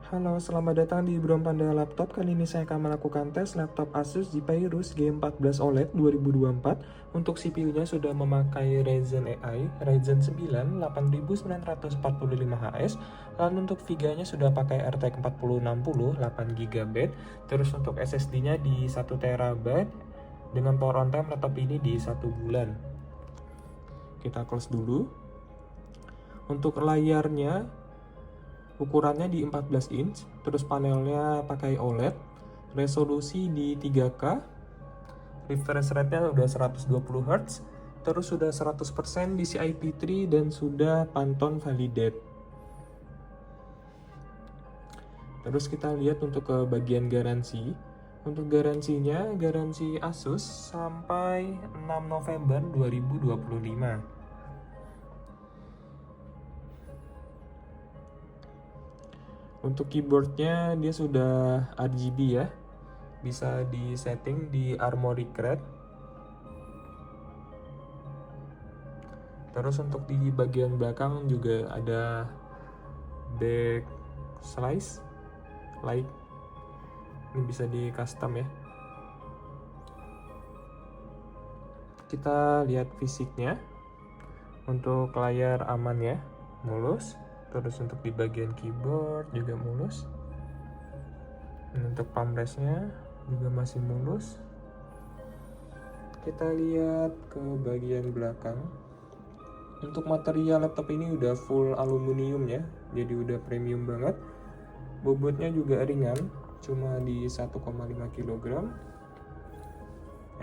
Halo, selamat datang di Bro Panda Laptop. Kali ini saya akan melakukan tes laptop Asus Zephyrus G14 OLED 2024. Untuk CPU-nya sudah memakai Ryzen AI Ryzen 9 8945HS. Lalu untuk VGA-nya sudah pakai RTX 4060 8GB. Terus untuk SSD-nya di 1TB. Dengan power on time laptop ini di 1 bulan. Kita close dulu. Untuk layarnya ukurannya di 14 inch, terus panelnya pakai OLED, resolusi di 3K, refresh rate-nya udah 120 Hz, terus sudah 100% PCIe 3 dan sudah Pantone validate. Terus kita lihat untuk ke bagian garansi. Untuk garansinya, garansi Asus sampai 6 November 2025. Untuk keyboardnya dia sudah RGB ya, bisa di setting di Armoury Crate. Terus untuk di bagian belakang juga ada back slice light, ini bisa di custom ya. Kita lihat fisiknya. Untuk layar aman ya, mulus. Terus untuk di bagian keyboard juga mulus. Dan untuk palm rest-nya juga masih mulus. Kita lihat ke bagian belakang. Untuk material laptop ini udah full aluminium ya, jadi udah premium banget. Bobotnya juga ringan, cuma di 1,5 kg.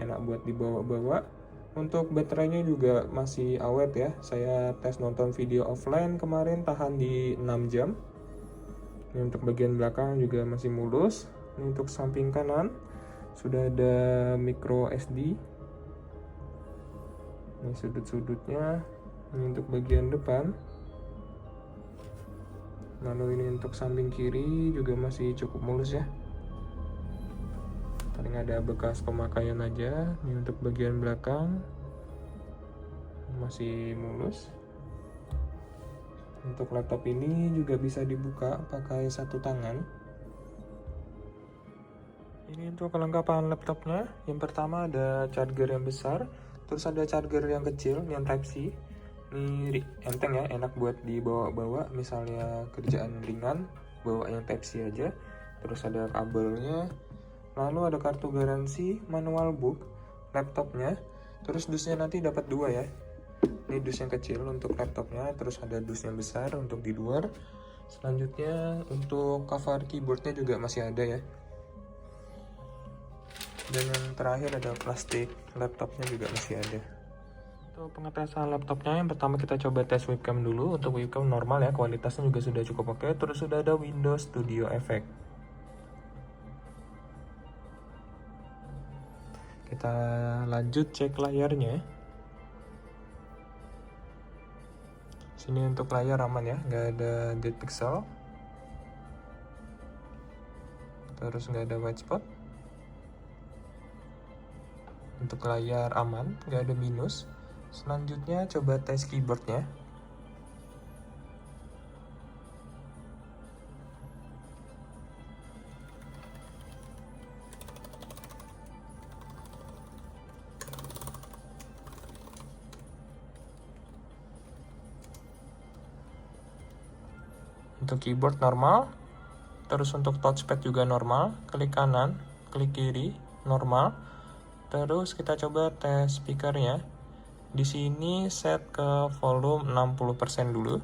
Enak buat dibawa-bawa. Untuk baterainya juga masih awet ya. Saya tes nonton video offline kemarin, tahan di 6 jam. Ini untuk bagian belakang juga masih mulus. Ini untuk samping kanan sudah ada micro SD. Ini sudut-sudutnya. Ini untuk bagian depan. Lalu ini untuk samping kiri juga masih cukup mulus ya. Paling ada bekas pemakaian aja. Ini untuk bagian belakang masih mulus. Untuk laptop ini juga bisa dibuka pakai satu tangan. Ini untuk kelengkapan laptopnya. Yang pertama ada charger yang besar, terus ada charger yang kecil yang Type C. Ini enteng ya, enak buat dibawa-bawa, misalnya kerjaan ringan bawa yang Type C aja. Terus ada kabelnya. Lalu ada kartu garansi, manual book, laptopnya. Terus dusnya nanti dapat 2 ya. Ini dus yang kecil untuk laptopnya, terus ada dus yang besar untuk di luar. Selanjutnya untuk cover keyboardnya juga masih ada ya. Dan yang terakhir ada plastik laptopnya juga masih ada. Untuk pengetesan laptopnya, yang pertama kita coba tes webcam dulu. Untuk webcam normal ya, kualitasnya juga sudah cukup oke. Terus sudah ada Windows Studio Effect. Kita lanjut cek layarnya. Sini untuk layar aman ya, nggak ada dead pixel. Terus nggak ada white spot. Untuk layar aman, nggak ada minus. Selanjutnya coba tes keyboardnya. Untuk keyboard normal, terus untuk touchpad juga normal, klik kanan, klik kiri, normal. Terus kita coba tes speakernya. Di sini set ke volume 60% dulu.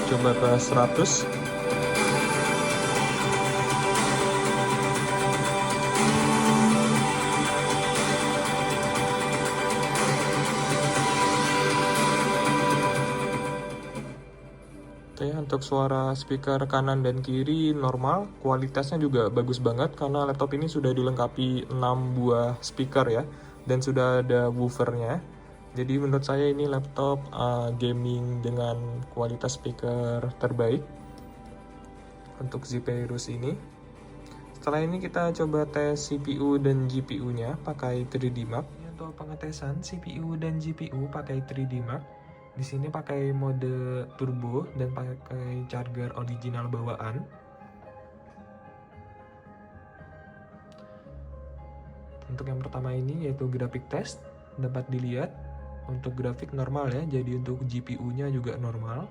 Coba ke 100. Itu ya, untuk suara speaker kanan dan kiri normal, kualitasnya juga bagus banget karena laptop ini sudah dilengkapi 6 buah speaker ya, dan sudah ada woofernya. Jadi menurut saya ini laptop gaming dengan kualitas speaker terbaik untuk Zephyrus ini. Setelah ini kita coba tes CPU dan GPU-nya pakai 3D Mark. Untuk pengetesan CPU dan GPU pakai 3D Mark. Di sini pakai mode turbo dan pakai charger original bawaan. Untuk yang pertama ini yaitu grafik test, dapat dilihat untuk grafik normal ya, jadi untuk GPU-nya juga normal.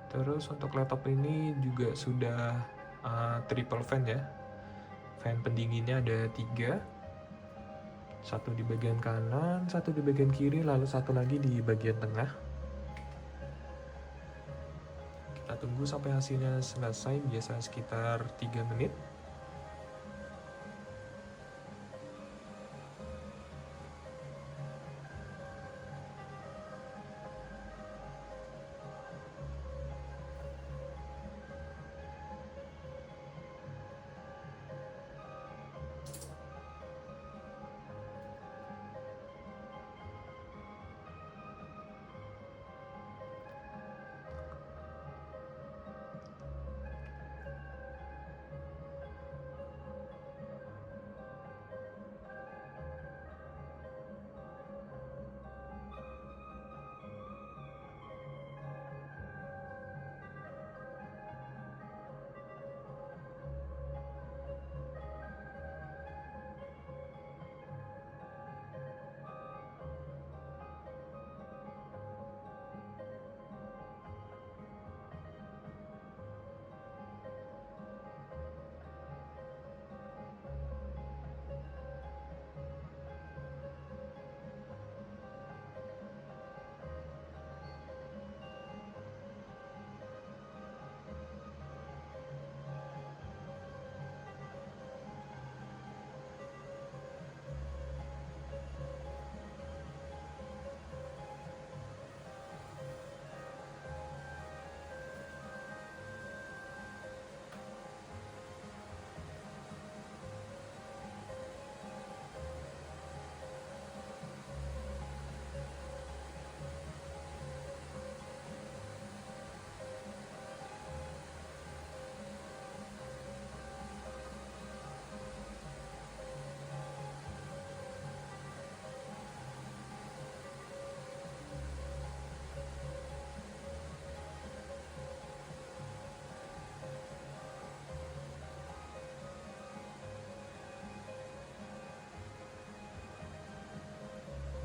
Terus untuk laptop ini juga sudah triple fan ya. Fan pendinginnya ada 3. Satu di bagian kanan, satu di bagian kiri, lalu satu lagi di bagian tengah. Kita tunggu sampai hasilnya selesai, biasa sekitar 3 menit.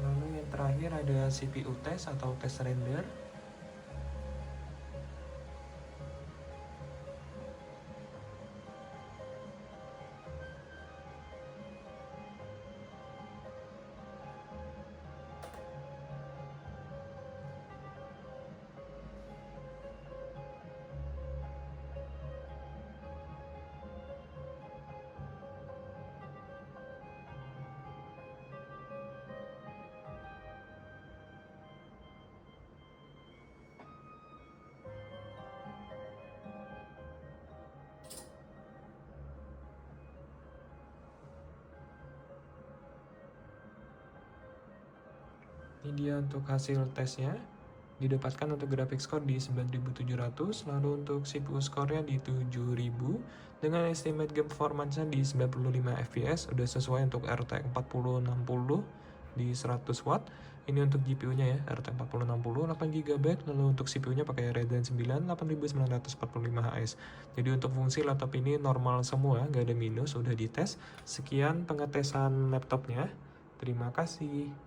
Lalu yang terakhir ada CPU test atau test render. Ini dia untuk hasil tesnya. Didapatkan untuk grafik score di 9700, lalu untuk CPU score-nya di 7000 dengan estimate game performance-nya di 95 fps, udah sesuai untuk RTX 4060 di 100 watt. Ini untuk GPU-nya ya, RTX 4060 8GB, lalu untuk CPU-nya pakai Ryzen 9 8945HS. Jadi untuk fungsi laptop ini normal semua, nggak ada minus, udah dites. Sekian pengetesan laptopnya. Terima kasih.